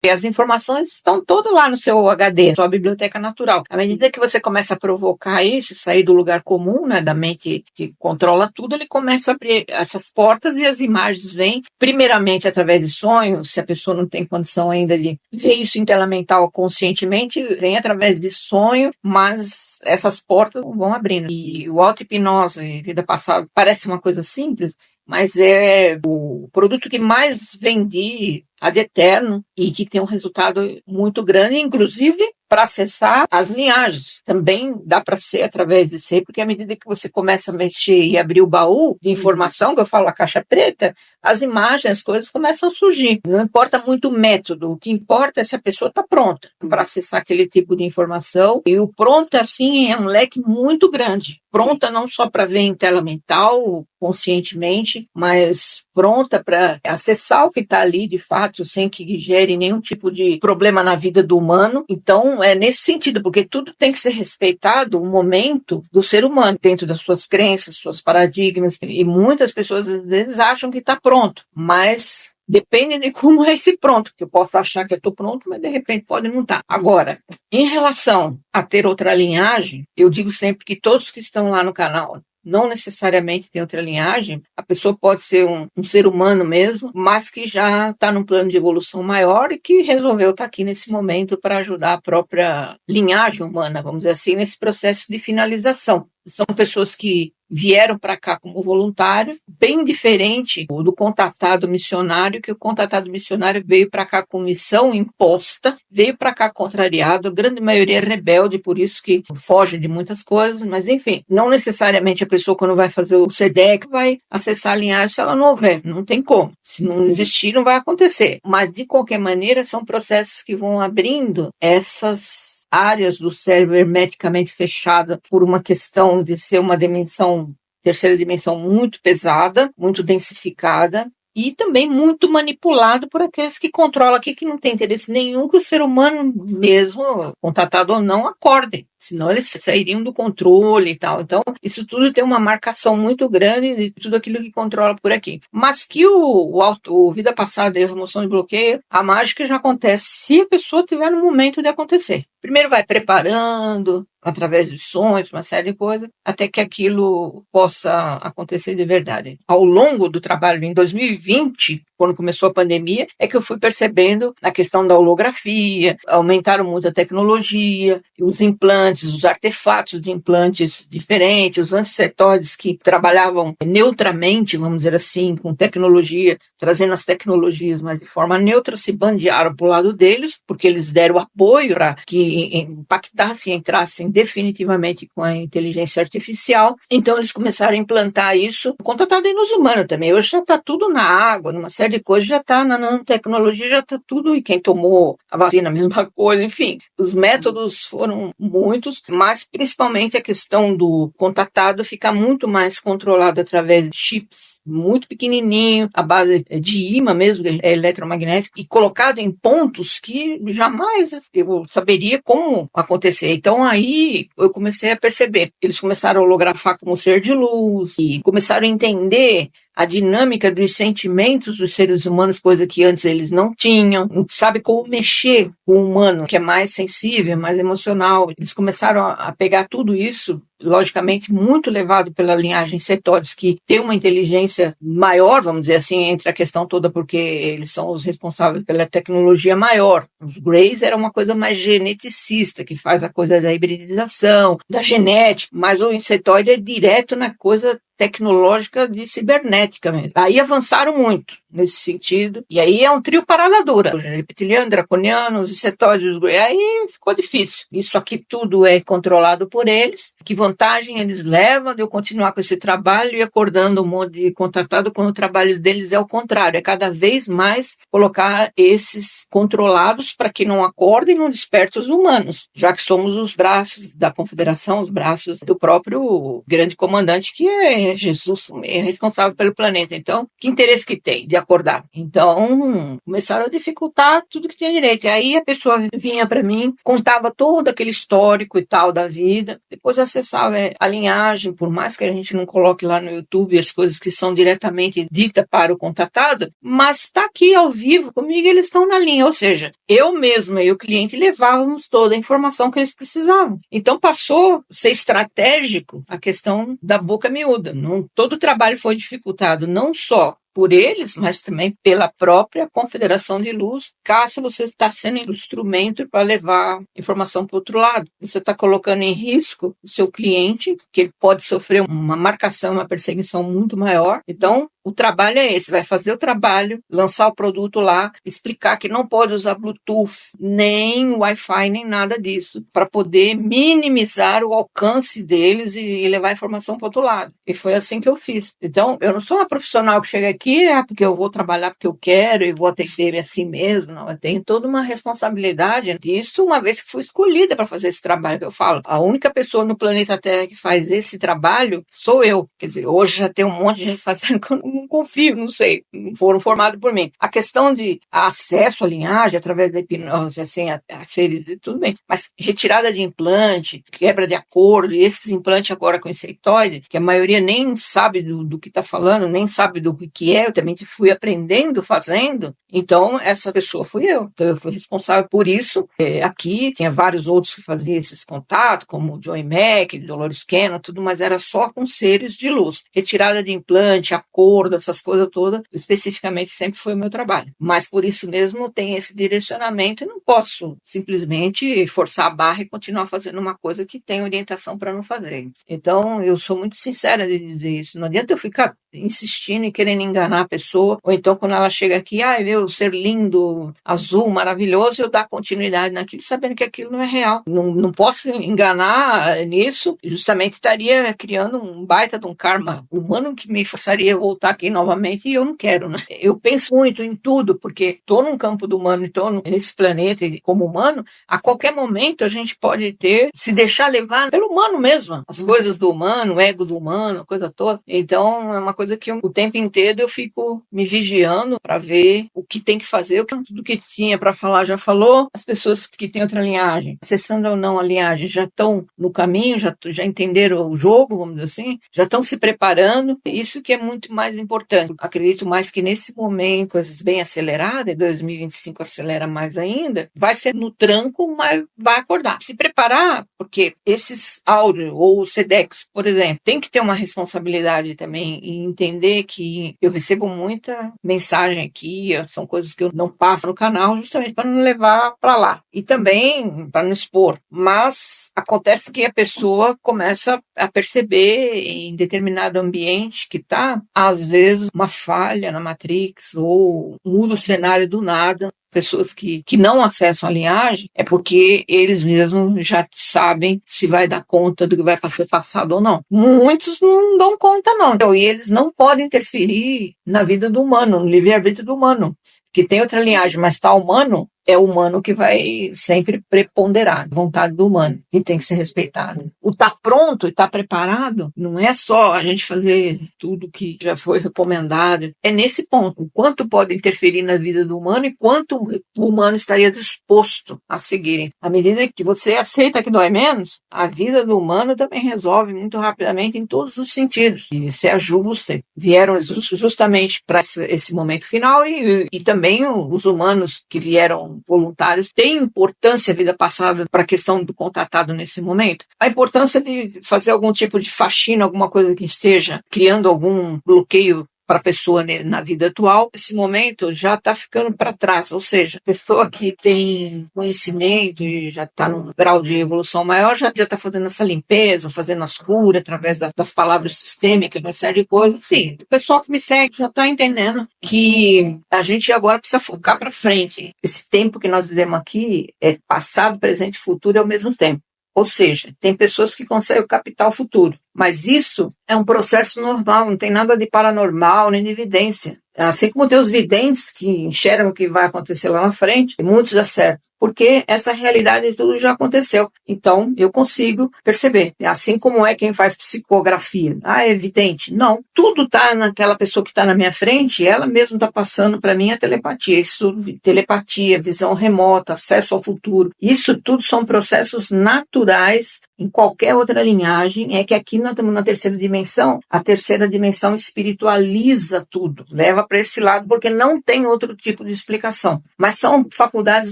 E as informações estão todas lá no seu HD, sua biblioteca natural. À medida que você começa a provocar isso, sair do lugar comum, né, da mente que controla tudo, ele começa a abrir essas portas e as imagens vêm, primeiramente através de sonhos, se a pessoa não tem condição ainda de ver isso em tela mental conscientemente, vem através de sonho, mas essas portas vão abrindo. E o auto-hipnose, vida passada, parece uma coisa simples, mas é o produto que mais vendi ad eterno e que tem um resultado muito grande, inclusive para acessar as linhagens. Também dá para ser através de ser, porque à medida que você começa a mexer e abrir o baú de informação, que eu falo a caixa preta, as imagens, as coisas começam a surgir. Não importa muito o método, o que importa é se a pessoa está pronta para acessar aquele tipo de informação. E o pronto, assim, é um leque muito grande. Pronta não só para ver em tela mental, conscientemente, mas pronta para acessar o que está ali de fato, sem que gere nenhum tipo de problema na vida do humano. Então, é nesse sentido, porque tudo tem que ser respeitado o momento do ser humano, dentro das suas crenças, suas paradigmas, e muitas pessoas às vezes acham que está pronto, mas depende de como é esse pronto, que eu posso achar que eu estou pronto, mas de repente pode não estar. Agora, em relação a ter outra linhagem, eu digo sempre que todos que estão lá no canal não necessariamente tem outra linhagem, a pessoa pode ser um ser humano mesmo, mas que já está num plano de evolução maior e que resolveu estar aqui nesse momento para ajudar a própria linhagem humana, vamos dizer assim, nesse processo de finalização. São pessoas que vieram para cá como voluntário, bem diferente do contatado missionário, que o contatado missionário veio para cá com missão imposta, veio para cá contrariado, a grande maioria é rebelde, por isso que foge de muitas coisas, mas enfim, não necessariamente a pessoa quando vai fazer o SEDEC vai acessar a linhagem se ela não houver, não tem como. Se não existir, não vai acontecer. Mas de qualquer maneira, são processos que vão abrindo essas áreas do cérebro hermeticamente fechada por uma questão de ser uma dimensão, terceira dimensão muito pesada, muito densificada, e também muito manipulado por aqueles que controlam aqui, que não tem interesse nenhum que o ser humano, mesmo contatado ou não, acorde. Senão eles sairiam do controle e tal. Então, isso tudo tem uma marcação muito grande de tudo aquilo que controla por aqui. Mas que o vida passada e a remoção de bloqueio, a mágica já acontece se a pessoa tiver no momento de acontecer. Primeiro vai preparando, através de sonhos, uma série de coisas, até que aquilo possa acontecer de verdade. Ao longo do trabalho, em 2020, quando começou a pandemia, é que eu fui percebendo a questão da holografia, aumentaram muito a tecnologia, os implantes, os artefatos de implantes diferentes, os ansetóides que trabalhavam neutramente, vamos dizer assim, com tecnologia, trazendo as tecnologias, mas de forma neutra, se bandearam para o lado deles, porque eles deram apoio para que impactassem, entrassem definitivamente com a inteligência artificial. Então eles começaram a implantar isso, contatado nos humanos também. Hoje já está tudo na água, numa série de coisas, já está na nanotecnologia, já está tudo, e quem tomou a vacina, a mesma coisa, enfim. Os métodos foram muitos, mas principalmente a questão do contatado fica muito mais controlado através de chips muito pequenininho, a base de imã mesmo, é eletromagnético, e colocado em pontos que jamais eu saberia como acontecer. Então aí eu comecei a perceber. Eles começaram a holografar como ser de luz e começaram a entender a dinâmica dos sentimentos dos seres humanos, coisa que antes eles não tinham. Sabe como mexer com o humano, que é mais sensível, mais emocional. Eles começaram a pegar tudo isso, logicamente muito levado pela linhagem Cetóides, que tem uma inteligência maior, vamos dizer assim, entre a questão toda, porque eles são os responsáveis pela tecnologia maior. Os Greys era uma coisa mais geneticista, que faz a coisa da hibridização, da genética, mas o Cetóide é direto na coisa tecnológica de cibernética mesmo. Aí avançaram muito nesse sentido, e aí é um trio parada dura. Os reptilianos, draconianos, os cetóides, aí ficou difícil. Isso aqui tudo é controlado por eles. Que vantagem eles levam de eu continuar com esse trabalho e acordando um monte de contratado quando o trabalho deles é o contrário, é cada vez mais colocar esses controlados para que não acordem e não despertem os humanos, já que somos os braços da confederação, os braços do próprio grande comandante, que é Jesus, é responsável pelo planeta. Então, que interesse que tem? De acordar. Então, começaram a dificultar tudo que tinha direito. E aí a pessoa vinha para mim, contava todo aquele histórico e tal da vida, depois acessava a linhagem, por mais que a gente não coloque lá no YouTube as coisas que são diretamente ditas para o contatado, mas está aqui ao vivo comigo, eles estão na linha, ou seja, eu mesma e o cliente levávamos toda a informação que eles precisavam. Então passou a ser estratégico a questão da boca miúda. Todo o trabalho foi dificultado, não só por eles, mas também pela própria Confederação de Luz, caso você está sendo instrumento para levar informação para o outro lado. Você está colocando em risco o seu cliente, que ele pode sofrer uma marcação, uma perseguição muito maior. Então, o trabalho é esse, vai fazer o trabalho, lançar o produto lá, explicar que não pode usar Bluetooth, nem Wi-Fi, nem nada disso, para poder minimizar o alcance deles e levar a informação para o outro lado. E foi assim que eu fiz. Então, eu não sou uma profissional que chega aqui, porque eu vou trabalhar porque eu quero e vou atender assim mesmo, não. Eu tenho toda uma responsabilidade disso, uma vez que fui escolhida para fazer esse trabalho que eu falo. A única pessoa no planeta Terra que faz esse trabalho sou eu. Quer dizer, hoje já tem um monte de gente fazendo que eu não confio, não sei, não foram formados por mim. A questão de acesso à linhagem através da hipnose, assim, a seres, tudo bem, mas retirada de implante, quebra de acordo, e esses implantes agora com conceitoide, que a maioria nem sabe do que está falando, nem sabe do que é, eu também fui aprendendo, fazendo, então essa pessoa fui eu. Então eu fui responsável por isso. Aqui tinha vários outros que faziam esses contatos, como o Joey Mack, Dolores Cannon, tudo, mas era só com seres de luz. Retirada de implante, acordo, essas coisas todas, especificamente sempre foi o meu trabalho. Mas por isso mesmo tem esse direcionamento e não posso simplesmente forçar a barra e continuar fazendo uma coisa que tem orientação para não fazer. Então eu sou muito sincera de dizer isso. Não adianta eu ficar insistindo e querendo enganar a pessoa, ou então quando ela chega aqui, meu ser lindo, azul, maravilhoso, eu dar continuidade naquilo, sabendo que aquilo não é real. Não posso enganar nisso, justamente estaria criando um baita de um karma humano que me forçaria a voltar aqui novamente, e eu não quero, né? Eu penso muito em tudo, porque estou num campo do humano, estou nesse planeta como humano, a qualquer momento a gente pode se deixar levar pelo humano mesmo, as coisas do humano, o ego do humano, a coisa toda. Então é uma coisa que o tempo inteiro eu fico me vigiando para ver o que tem que fazer, tudo que tinha para falar já falou. As pessoas que têm outra linhagem, acessando ou não a linhagem, já estão no caminho, já entenderam o jogo, vamos dizer assim, já estão se preparando. Isso que é muito mais importante. Acredito mais que nesse momento, coisas bem aceleradas, 2025 acelera mais ainda, vai ser no tranco, mas vai acordar. Se preparar, porque esses áudios ou o SEDEX, por exemplo, tem que ter uma responsabilidade também e entender que eu recebo muita mensagem aqui, são coisas que eu não passo no canal justamente para não levar para lá e também para não expor. Mas acontece que a pessoa começa a perceber em determinado ambiente que está, às vezes, uma falha na Matrix ou muda o cenário do nada. Pessoas que não acessam a linhagem é porque eles mesmos já sabem se vai dar conta do que vai ser passado ou não. Muitos não dão conta, não. E eles não podem interferir na vida do humano, no livre-arbítrio do humano. Que tem outra linhagem, mas está humano, é o humano que vai sempre preponderar, a vontade do humano, e tem que ser respeitado. O tá pronto e tá preparado não é só a gente fazer tudo que já foi recomendado, é nesse ponto, o quanto pode interferir na vida do humano e quanto o humano estaria disposto a seguir. À medida que você aceita que dói menos, a vida do humano também resolve muito rapidamente em todos os sentidos, e se ajusta. Vieram justamente para esse momento final e também os humanos que vieram voluntários têm importância a vida passada para a questão do contatado nesse momento. A importância de fazer algum tipo de faxina, alguma coisa que esteja criando algum bloqueio para a pessoa na vida atual, esse momento já está ficando para trás, ou seja, a pessoa que tem conhecimento e já está num grau de evolução maior, já está fazendo essa limpeza, fazendo as curas através das palavras sistêmicas, uma série de coisas. Enfim, o pessoal que me segue já está entendendo que a gente agora precisa focar para frente. Esse tempo que nós vivemos aqui é passado, presente e futuro ao mesmo tempo. Ou seja, tem pessoas que conseguem captar o futuro. Mas isso é um processo normal, não tem nada de paranormal nem de evidência. Assim como tem os videntes que enxergam o que vai acontecer lá na frente, e muitos acertam. porque essa realidade tudo já aconteceu. Então, eu consigo perceber. Assim como é quem faz psicografia. Ah, é evidente. Não, tudo está naquela pessoa que está na minha frente, ela mesma está passando para mim a telepatia. Isso, telepatia, visão remota, acesso ao futuro. Isso tudo são processos naturais em qualquer outra linhagem. É que aqui nós estamos na terceira dimensão. A terceira dimensão espiritualiza tudo, leva para esse lado, porque não tem outro tipo de explicação. Mas são faculdades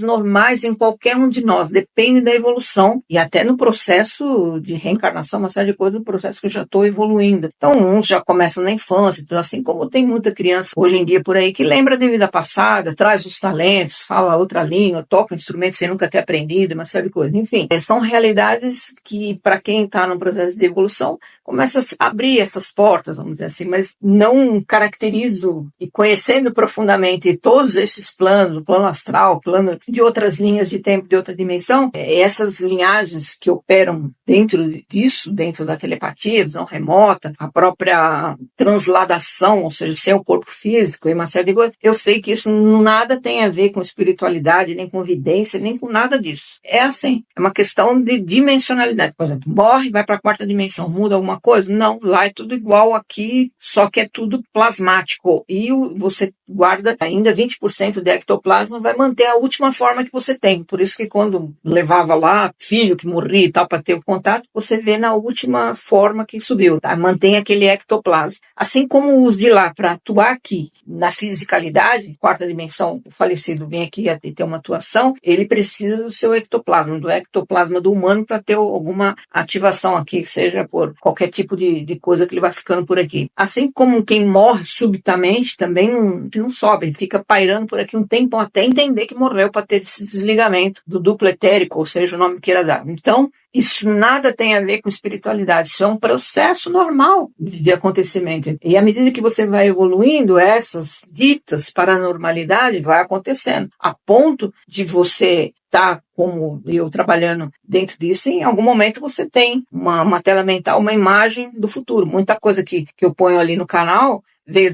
normais em qualquer um de nós, depende da evolução, e até no processo de reencarnação, uma série de coisas, no processo que eu já estou evoluindo. Então, uns já começam na infância, então, assim como tem muita criança hoje em dia por aí que lembra de vida passada, traz os talentos, fala outra língua, toca instrumentos sem nunca ter aprendido, uma série de coisas. Enfim, são realidades que, para quem está no processo de evolução, começa a abrir essas portas, vamos dizer assim, mas não caracterizo, e conhecendo profundamente todos esses planos, o plano astral, o plano de outras linhas de tempo, de outra dimensão, essas linhagens que operam dentro disso, dentro da telepatia, visão remota, a própria transladação, ou seja, sem o corpo físico e uma série de coisas, eu sei que isso nada tem a ver com espiritualidade, nem com vidência, nem com nada disso. É assim, é uma questão de dimensionalidade. Por exemplo, morre, vai para a quarta dimensão, muda alguma coisa? Não, lá é tudo igual aqui, só que é tudo plasmático. E você guarda ainda 20% de ectoplasma, vai manter a última forma que você tem. Por isso que quando levava lá filho que morria e tal para ter o contato, você vê na última forma que subiu, tá? Mantém aquele ectoplasma. Assim como os de lá para atuar aqui na fisicalidade, quarta dimensão, o falecido vem aqui a ter uma atuação, ele precisa do seu ectoplasma, do ectoplasma do humano para ter alguma ativação aqui, seja por qualquer tipo de coisa que ele vai ficando por aqui. Assim como quem morre subitamente também não sobe, ele fica pairando por aqui um tempo até entender que morreu para ter esse desligamento do duplo etérico, ou seja, o nome que queira dar. Então, isso nada tem a ver com espiritualidade, isso é um processo normal de acontecimento. E à medida que você vai evoluindo, essas ditas paranormalidade vai acontecendo, a ponto de você estar, como eu trabalhando dentro disso, em algum momento você tem uma tela mental, uma imagem do futuro. Muita coisa que eu ponho ali no canal vieram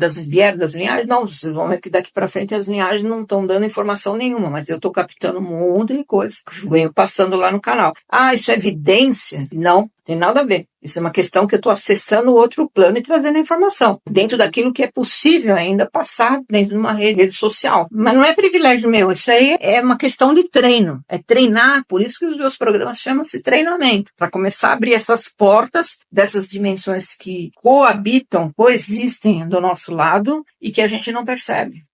das linhagens, não, vocês vão ver que daqui para frente as linhagens não estão dando informação nenhuma, mas eu estou captando um monte de coisa que eu venho passando lá no canal. Ah, isso é evidência? Não, tem nada a ver. Isso é uma questão que eu estou acessando outro plano e trazendo a informação, dentro daquilo que é possível ainda passar dentro de uma rede social. Mas não é privilégio meu, isso aí é uma questão de treino, é treinar, por isso que os meus programas chamam-se treinamento, para começar a abrir essas portas dessas dimensões que coabitam, coexistem do nosso lado e que a gente não percebe.